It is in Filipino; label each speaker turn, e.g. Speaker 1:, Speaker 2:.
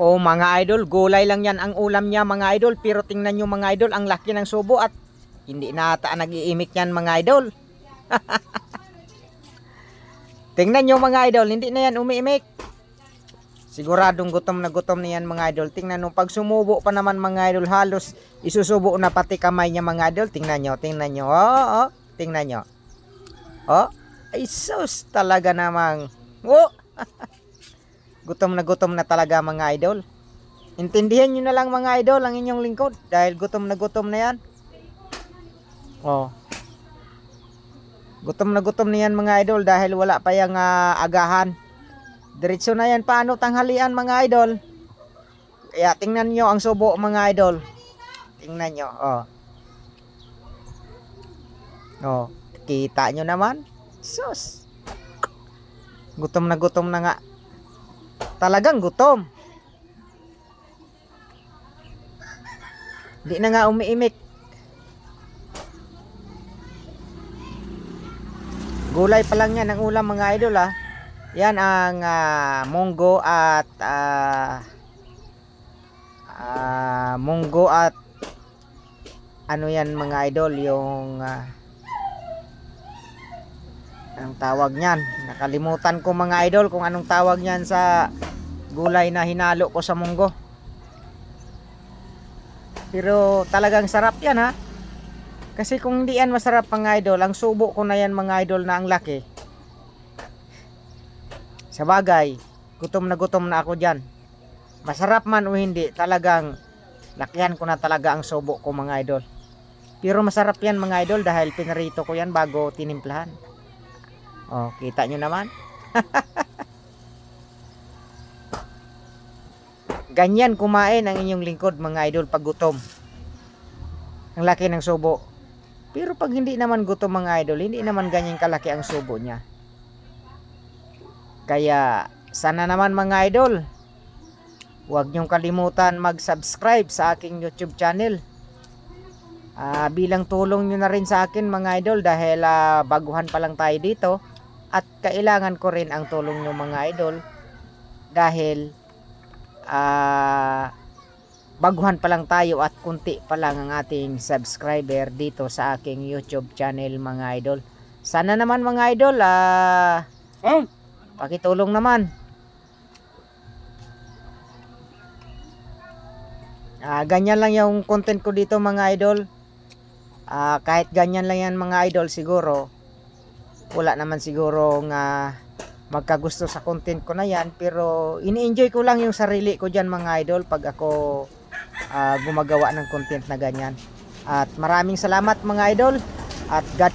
Speaker 1: O mga idol, gulay lang yan ang ulam niya mga idol. Pero tingnan nyo mga idol, ang laki ng subo at hindi na ata nag-iimik yan mga idol. Tingnan nyo mga idol, hindi na yan umiimik. Siguradong gutom na yan mga idol. Tingnan nyo, pag sumubo pa naman mga idol, halos isusubo na pati kamay niya mga idol. Tingnan nyo, tingnan nyo. Oh, tingnan nyo. Oh, ay sus talaga namang. Oh. Gutom na talaga mga idol. Intindihan nyo na lang mga idol ang inyong lingkod. Dahil gutom na yan. Oh. Gutom na yan mga idol dahil wala pa yung agahan. Diretso na yan paano tanghalian mga idol. Kaya tingnan nyo ang subo mga idol. Tingnan nyo. Oh. Oh. Kita nyo naman. Sus. Gutom na nga. Talagang gutom. Di na nga umiimik. Gulay pa lang yan ang ulam mga idol ha. Yan ang munggo at ano yan mga idol, yung anong tawag niyan? Nakalimutan ko mga idol kung anong tawag niyan sa gulay na hinalo ko sa munggo. Pero talagang sarap yan ha. Kasi kung hindi yan masarap mga idol, ang subo ko na yan mga idol na ang laki. Sa bagay, gutom na ako dyan. Masarap man o hindi, talagang lakihan ko na talaga ang subo ko mga idol. Pero masarap yan mga idol dahil pinarito ko yan bago tinimplahan. Oh, kita nyo naman. Ganyan kumain ang inyong lingkod mga idol pag gutom. Ang laki ng subo. Pero pag hindi naman gutom mga idol, hindi naman ganyan kalaki ang subo niya. Kaya sana naman mga idol, huwag niyong kalimutan mag-subscribe sa aking YouTube channel. Bilang tulong nyo na rin sa akin mga idol dahil baguhan pa lang tayo dito. At kailangan ko rin ang tulong nyo mga idol dahil baguhan pa lang tayo at kunti pa lang ang ating subscriber dito sa aking YouTube channel mga idol. Sana naman mga idol pakitulong naman. Ganyan lang yung content ko dito mga idol. Kahit ganyan lang yan mga idol, siguro wala naman siguro nga magkagusto sa content ko na yan, pero ini-enjoy ko lang yung sarili ko dyan mga idol pag ako gumagawa ng content na ganyan. At maraming salamat mga idol at God